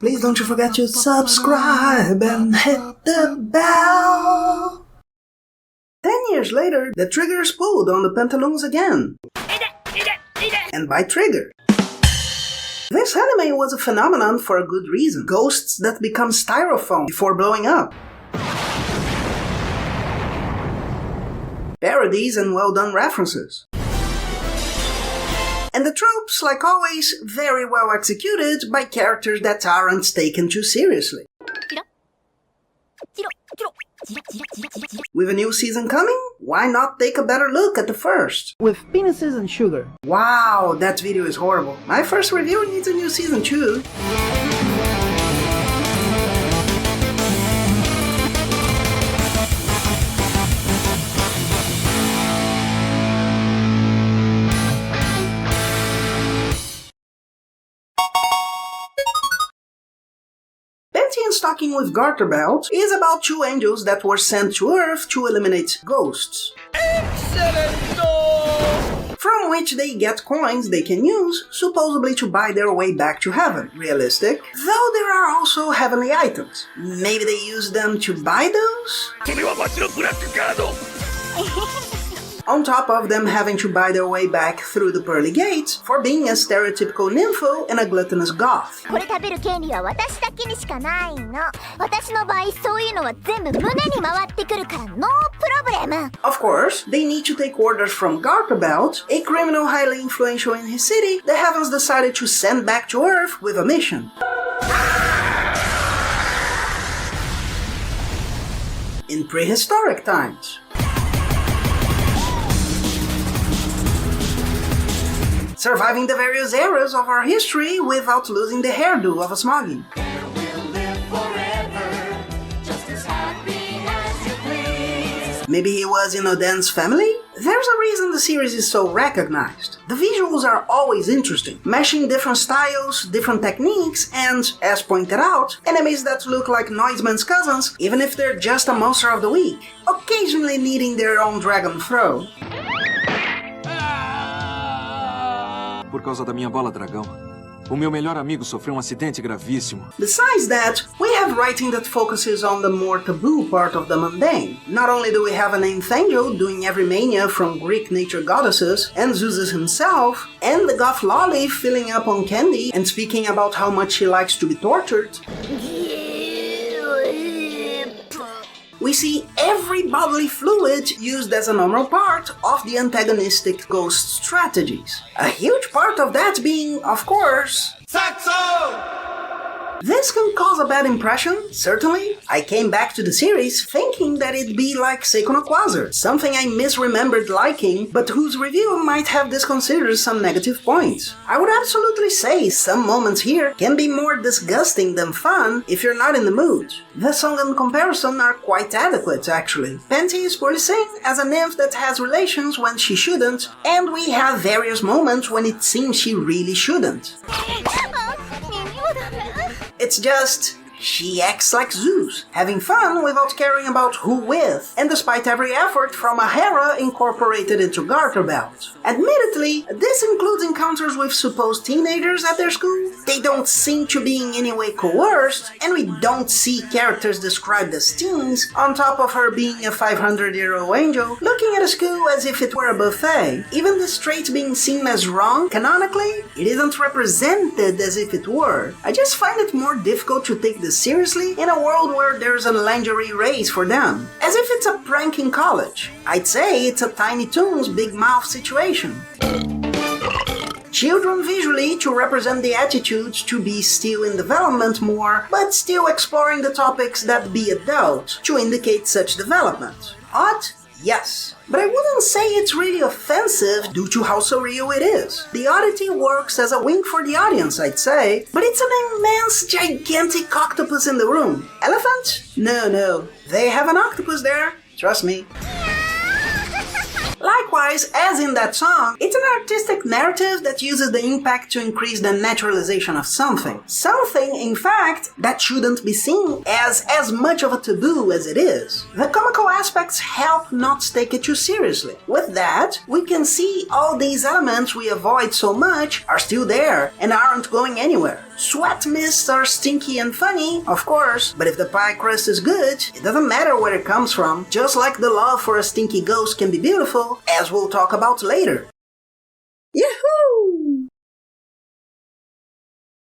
Please don't you forget to subscribe and hit the bell. 10 years later, the trigger is pulled on the pantaloons again. And by trigger. This anime was a phenomenon for a good reason. Ghosts that become styrofoam before blowing up. Parodies and well-done references. And the tropes, like always, very well executed by characters that aren't taken too seriously. With a new season coming, why not take a better look at the first? With penises and sugar. Wow, that video is horrible. My first review needs a new season too. Panty and Stocking with Garterbelt is about two angels that were sent to Earth to eliminate ghosts. From which they get coins they can use, supposedly to buy their way back to heaven. Realistic. Though there are also heavenly items. Maybe they use them to buy those? On top of them having to buy their way back through the pearly gates for being a stereotypical nympho and a gluttonous goth. Of course, they need to take orders from Garterbelt, a criminal highly influential in his city the heavens decided to send back to Earth with a mission. In prehistoric times. Surviving the various eras of our history without losing the hairdo of a smoggy. Maybe he was in Odin's family? There's a reason the series is so recognized. The visuals are always interesting, meshing different styles, different techniques, and, as pointed out, enemies that look like Noiseman's cousins, even if they're just a monster of the week, occasionally needing their own dragon throw. Por causa da minha bola dragão. O meu melhor amigo sofreu acidente gravíssimo. Besides that, we have writing that focuses on the more taboo part of the mundane. Not only do we have an eighth angel doing every mania from Greek nature goddesses, and Zeus himself, and the goth lolly filling up on candy and speaking about how much she likes to be tortured. We see every bodily fluid used as a normal part of the antagonistic ghost strategies. A huge part of that being, of course, Saxo! This can cause a bad impression, certainly. I came back to the series thinking that it'd be like Seiko no Quasar, something I misremembered liking, but whose review might have disconsidered some negative points. I would absolutely say some moments here can be more disgusting than fun if you're not in the mood. The song and comparison are quite adequate, actually. Panty is poorly seen as a nymph that has relations when she shouldn't, and we have various moments when it seems she really shouldn't. It's just, she acts like Zeus, having fun without caring about who with, and despite every effort from a Hera incorporated into Garterbelt. Admittedly, this includes encounters with supposed teenagers at their school. They don't seem to be in any way coerced, and we don't see characters described as teens, on top of her being a 500-year-old angel, looking at a school as if it were a buffet. Even this trait being seen as wrong, canonically, it isn't represented as if it were. I just find it more difficult to take this seriously in a world where there's a lingerie race for them. As if it's a prank in college. I'd say it's a Tiny Toons Big Mouth situation. Children visually to represent the attitudes to be still in development more, but still exploring the topics that be adult to indicate such development. Odd? Yes. But I wouldn't say it's really offensive due to how surreal it is. The oddity works as a wink for the audience, I'd say, but it's an immense, gigantic octopus in the room. Elephant? No, they have an octopus there, trust me. Likewise, Otherwise, as in that song, it's an artistic narrative that uses the impact to increase the naturalization of something. Something, in fact, that shouldn't be seen as much of a taboo as it is. The comical aspects help not take it too seriously. With that, we can see all these elements we avoid so much are still there and aren't going anywhere. Sweat mists are stinky and funny, of course, but if the pie crust is good, it doesn't matter where it comes from, just like the love for a stinky ghost can be beautiful, as we'll talk about later. Yahoo!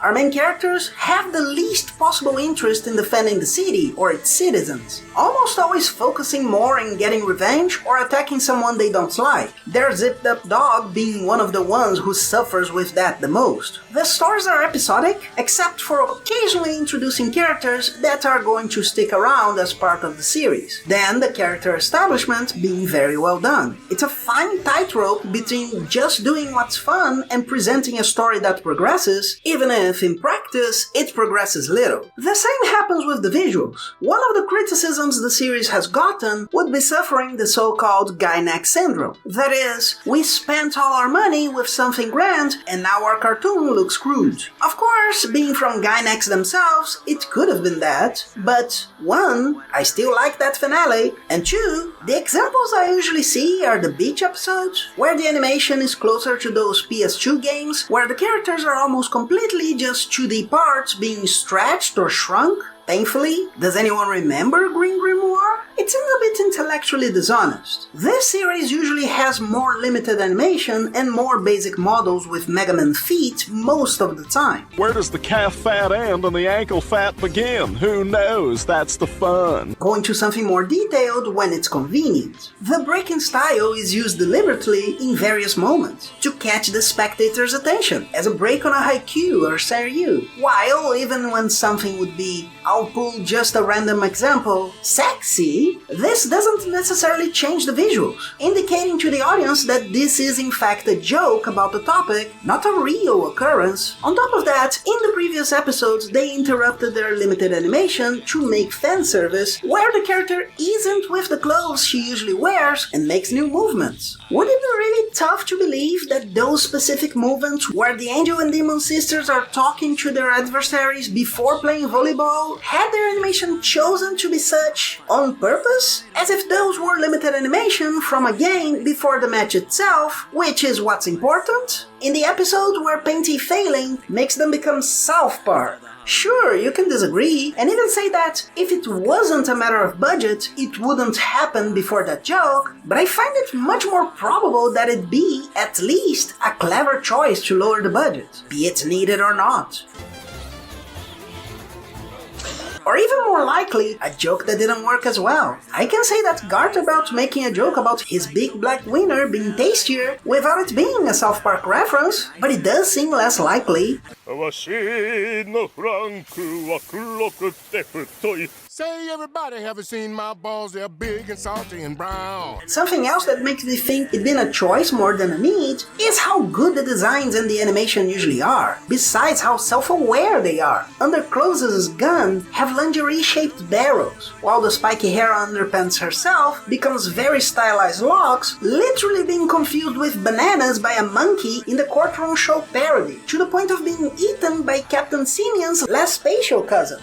Our main characters have the least possible interest in defending the city or its citizens, almost always focusing more in getting revenge or attacking someone they don't like, their zipped-up dog being one of the ones who suffers with that the most. The stories are episodic, except for occasionally introducing characters that are going to stick around as part of the series, then the character establishment being very well done. It's a fine tightrope between just doing what's fun and presenting a story that progresses, even if in practice, it progresses little. The same happens with the visuals. One of the criticisms the series has gotten would be suffering the so-called guy neck syndrome. That is, we spent all our money with something grand and now our cartoon looks crude. Of course, being from guy necks themselves, it could have been that, but 1, I still like that finale, and 2, the examples I usually see are the beach episodes, where the animation is closer to those PS2 games, where the characters are almost completely just 2D parts being stretched or shrunk. Thankfully, does anyone remember Green Grimoire? It seems a bit intellectually dishonest. This series usually has more limited animation and more basic models with Mega Man feet most of the time. Where does the calf fat end and the ankle fat begin? Who knows? That's the fun. Going to something more detailed when it's convenient. The breaking style is used deliberately in various moments to catch the spectator's attention, as a break on a haiku or seiryu, while even when something would be, I'll pull just a random example, sexy, this doesn't necessarily change the visuals, indicating to the audience that this is in fact a joke about the topic, not a real occurrence. On top of that, in the previous episodes they interrupted their limited animation to make fan service, where the character isn't with the clothes she usually wears and makes new movements. Would it be really tough to believe that those specific movements where the angel and demon sisters are talking to their adversaries before playing volleyball had their animation chosen to be such on purpose? As if those were limited animation from a game before the match itself, which is what's important? In the episode where Panty failing makes them become South Park. Sure, you can disagree, and even say that if it wasn't a matter of budget, it wouldn't happen before that joke, but I find it much more probable that it be, at least, a clever choice to lower the budget, be it needed or not. Or even more likely, a joke that didn't work as well. I can say that Garterbelt making a joke about his big black wiener being tastier without it being a South Park reference, but it does seem less likely. Say everybody haven't seen my balls, they're big and salty and brown. Something else that makes me think it'd been a choice more than a need is how good the designs and the animation usually are, besides how self-aware they are. Underclothes' gun have lingerie-shaped barrels, while the spiky hair underpants herself becomes very stylized locks, literally being confused with bananas by a monkey in the courtroom show parody, to the point of being eaten by Captain Simeon's less spatial cousin.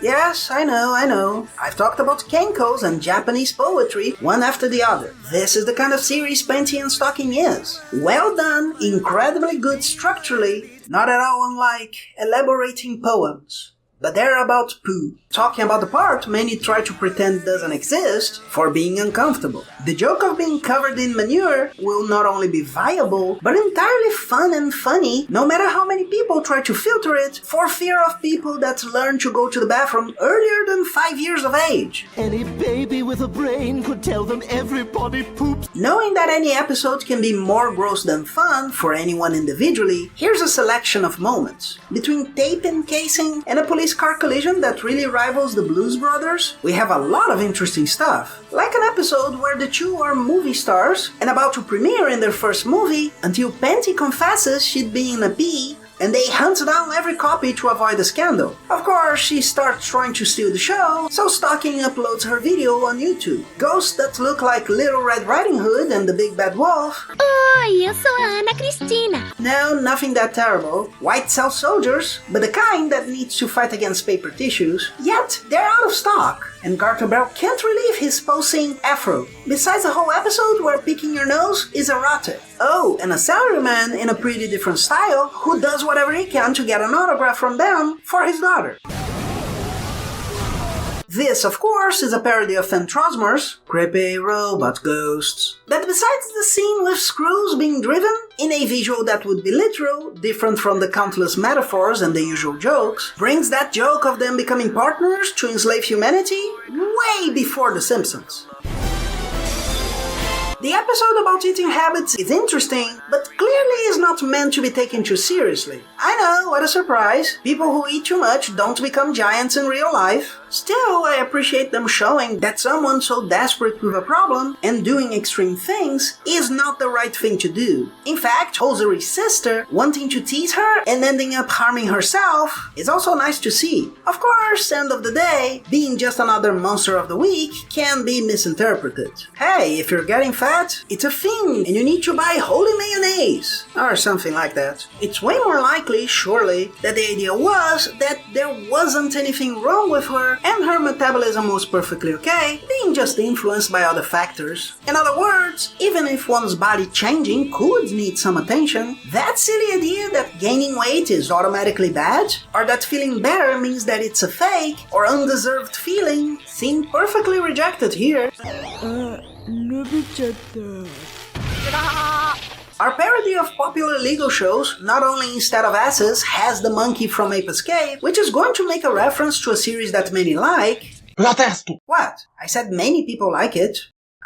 Yes, I know. I've talked about kenkos and Japanese poetry one after the other. This is the kind of series Panty and Stocking is. Well done, incredibly good structurally, not at all unlike elaborating poems. But they're about poo. Talking about the part many try to pretend doesn't exist for being uncomfortable. The joke of being covered in manure will not only be viable, but entirely fun and funny, no matter how many people try to filter it for fear of people that learn to go to the bathroom earlier than 5 years of age. Any baby with a brain could tell them everybody poops. Knowing that any episode can be more gross than fun for anyone individually, here's a selection of moments. Between tape encasing and a police car collision that really rivals the Blues Brothers, we have a lot of interesting stuff. Like an episode where the two are movie stars and about to premiere in their first movie until Panty confesses she'd been in a bee and they hunt down every copy to avoid a scandal. Of course, she starts trying to steal the show, so Stalking uploads her video on YouTube. Ghosts that look like Little Red Riding Hood and the Big Bad Wolf. Oi, eu sou a Ana Cristina. No, nothing that terrible. White cell soldiers, but the kind that needs to fight against paper tissues. Yet, they're out of stock, and Garterbelt can't relieve his posing afro. Besides a whole episode where picking your nose is erotic. Oh, and a salaryman in a pretty different style who does whatever he can to get an autograph from them for his daughter. This, of course, is a parody of N.37's creepy robot ghosts. That besides the scene with screws being driven, in a visual that would be literal, different from the countless metaphors and the usual jokes, brings that joke of them becoming partners to enslave humanity way before The Simpsons. The episode about eating habits is interesting, but clearly is not meant to be taken too seriously. I know, what a surprise. People who eat too much don't become giants in real life. Still, I appreciate them showing that someone so desperate with a problem and doing extreme things is not the right thing to do. In fact, Hosiery's sister wanting to tease her and ending up harming herself is also nice to see. Of course, end of the day, being just another monster of the week can be misinterpreted. Hey, if you're getting fat, it's a thing and you need to buy holy mayonnaise or something like that. It's way more likely, surely, that the idea was that there wasn't anything wrong with her and her metabolism was perfectly okay, being just influenced by other factors. In other words, even if one's body changing could need some attention, that silly idea that gaining weight is automatically bad, or that feeling better means that it's a fake or undeserved feeling, seem perfectly rejected here. Our parody of popular Lego shows not only instead of asses has the monkey from Ape Escape, which is going to make a reference to a series that many like. Protesto! What? I said many people like it.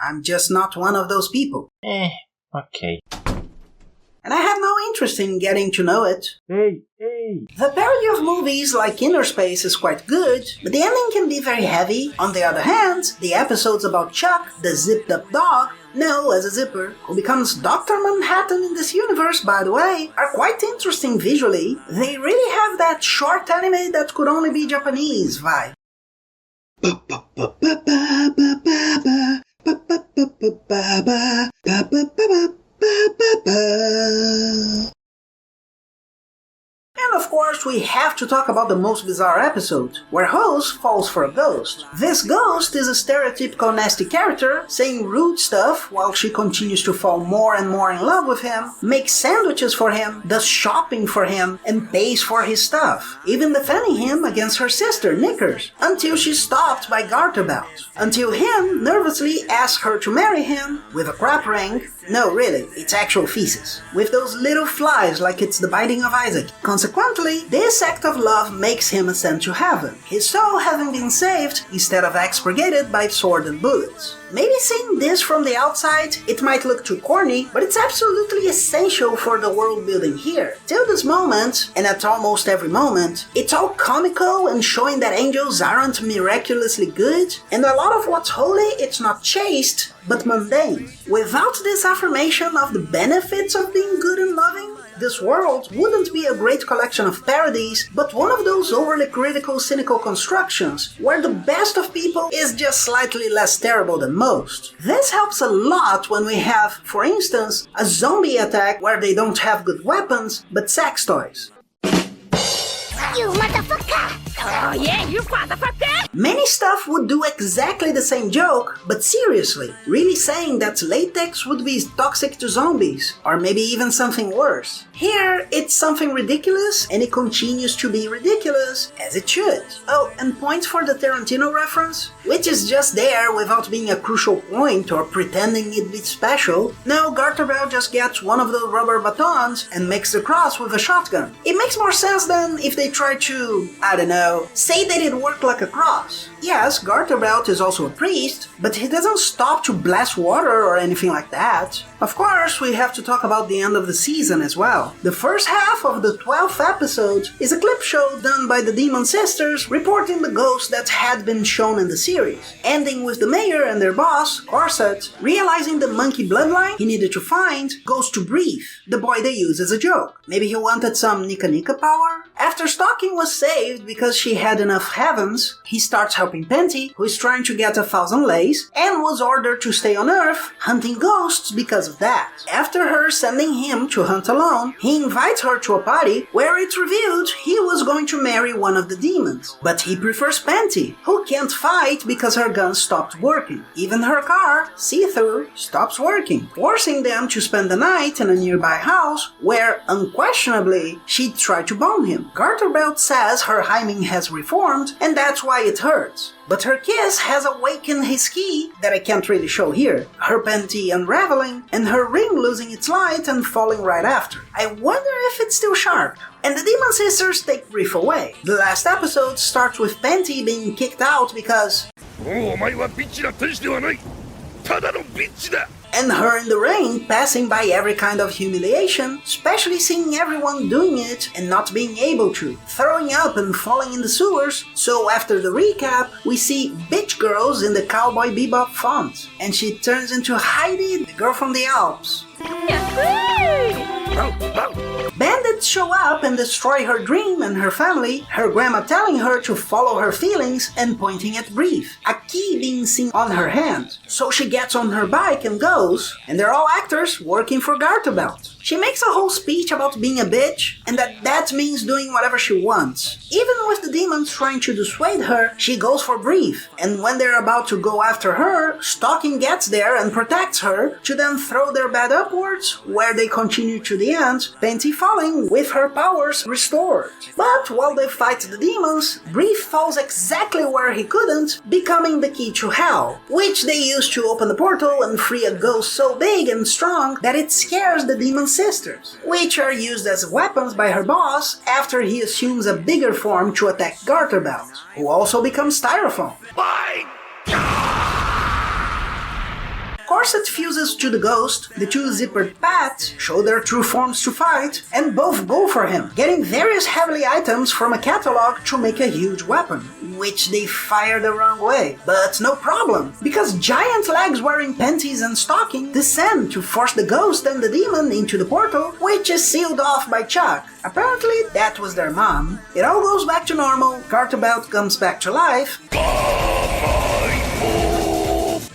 I'm just not one of those people. Ok. And I have no interest in getting to know it. Hey! The parody of movies like Inner Space is quite good, but the ending can be very heavy. On the other hand, the episodes about Chuck, the zipped-up dog, as a zipper, who becomes Dr. Manhattan in this universe, by the way, are quite interesting visually. They really have that short anime that could only be Japanese vibe. And of course, we have to talk about the most bizarre episode, where Hose falls for a ghost. This ghost is a stereotypical nasty character, saying rude stuff while she continues to fall more and more in love with him, makes sandwiches for him, does shopping for him, and pays for his stuff, even defending him against her sister, Knickers, until she's stopped by Garterbelt. Until him nervously asks her to marry him with a crap ring. No, really, it's actual feces. With those little flies like it's the binding of Isaac. Consequently, this act of love makes him ascend to heaven, his soul having been saved instead of expurgated by sword and bullets. Maybe seeing this from the outside, it might look too corny, but it's absolutely essential for the world building here. Till this moment, and at almost every moment, it's all comical and showing that angels aren't miraculously good, and a lot of what's holy, it's not chaste, but mundane. Without this affirmation of the benefits of being good and loving, this world wouldn't be a great collection of parodies, but one of those overly critical, cynical constructions where the best of people is just slightly less terrible than most. This helps a lot when we have, for instance, a zombie attack where they don't have good weapons, but sex toys. You motherfucker! Oh yeah, you motherfucker! Many stuff would do exactly the same joke, but seriously, really saying that latex would be toxic to zombies, or maybe even something worse. Here, it's something ridiculous, and it continues to be ridiculous, as it should. Oh, and points for the Tarantino reference, which is just there without being a crucial point or pretending it'd be special. No, Garterbelt just gets one of those rubber batons and makes the cross with a shotgun. It makes more sense than if they try to, I don't know, though, say that it worked like a cross. Yes, Garterbelt is also a priest, but he doesn't stop to bless water or anything like that. Of course, we have to talk about the end of the season as well. The first half of the 12th episode is a clip show done by the Demon Sisters reporting the ghosts that had been shown in the series, ending with the mayor and their boss, Corset, realizing the monkey bloodline he needed to find goes to Brief, the boy they use as a joke. Maybe he wanted some Nika Nika power? After Stocking was saved because she had enough heavens, he starts helping Panty, who is trying to get 1,000 lays, and was ordered to stay on Earth, hunting ghosts because of that. After her sending him to hunt alone, he invites her to a party where it's revealed he was going to marry one of the demons. But he prefers Panty, who can't fight because her gun stopped working. Even her car, See-Through, stops working, forcing them to spend the night in a nearby house where, unquestionably, she'd try to bone him. Garterbelt says her hymen has reformed, and that's why it hurts. But her kiss has awakened his key, that I can't really show here, her panty unraveling, and her ring losing its light and falling right after. I wonder if it's still sharp. And the Demon Sisters take Brief away. The last episode starts with Panty being kicked out because and her in the rain passing by every kind of humiliation, especially seeing everyone doing it and not being able to, throwing up and falling in the sewers. So after the recap, we see Bitch Girls in the Cowboy Bebop font, and she turns into Heidi, the girl from the Alps. Bandits show up and destroy her dream and her family, her grandma telling her to follow her feelings and pointing at Brief, a key being seen on her hand. So she gets on her bike and goes, and they're all actors working for Garterbelt. She makes a whole speech about being a bitch, and that means doing whatever she wants. Even with the demons trying to dissuade her, she goes for Brief, and when they're about to go after her, Stocking gets there and protects her, to then throw their bat upwards, where they continue to the end, Panty falling with her powers restored. But while they fight the demons, Brief falls exactly where he couldn't, becoming the key to hell, which they use to open the portal and free a ghost so big and strong that it scares the Demon Sisters, which are used as weapons by her boss after he assumes a bigger form to attack Garterbelt, who also becomes Styrofoam. Corset fuses to the ghost, the two zippered bats show their true forms to fight, and both go for him, getting various heavily items from a catalog to make a huge weapon, which they fire the wrong way. But no problem, because giant legs wearing panties and stocking descend to force the ghost and the demon into the portal, which is sealed off by Chuck. Apparently that was their mom. It all goes back to normal, Garterbelt comes back to life,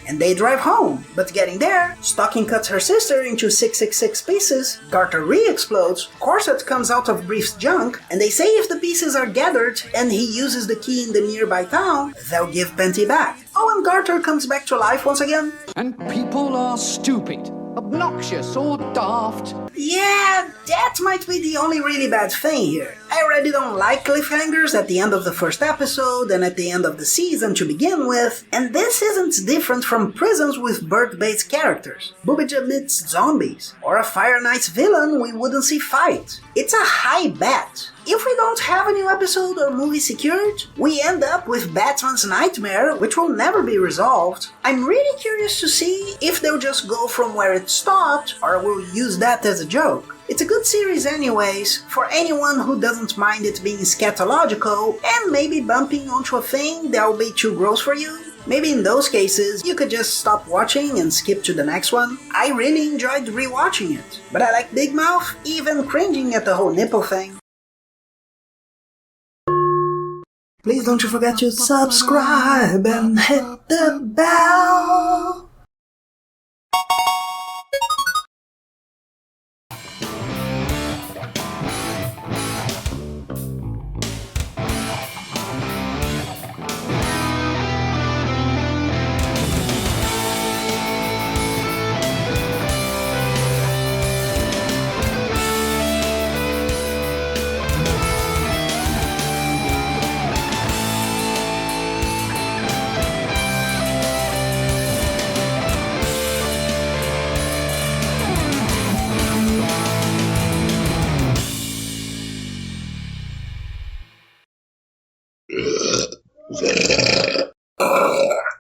and they drive home. But getting there, Stocking cuts her sister into 666 pieces, Garter re-explodes, Corset comes out of Brief's junk, and they say if the pieces are gathered and he uses the key in the nearby town, they'll give Panty back. Oh, and Garter comes back to life once again. And people are stupid, obnoxious, or daft. Yeah, that might be the only really bad thing here. I already don't like cliffhangers at the end of the first episode and at the end of the season to begin with, and this isn't different from prisons with bird-based characters, Boobage amidst zombies, or a Fire Knight's villain we wouldn't see fight. It's a high bet. If we don't have a new episode or movie secured, we end up with Batman's Nightmare, which will never be resolved. I'm really curious to see if they'll just go from where it stopped, or will use that as a joke. It's a good series anyways, for anyone who doesn't mind it being scatological and maybe bumping onto a thing that'll be too gross for you. Maybe in those cases, you could just stop watching and skip to the next one. I really enjoyed rewatching it, but I like Big Mouth, even cringing at the whole nipple thing. Please don't you forget to subscribe and hit the bell.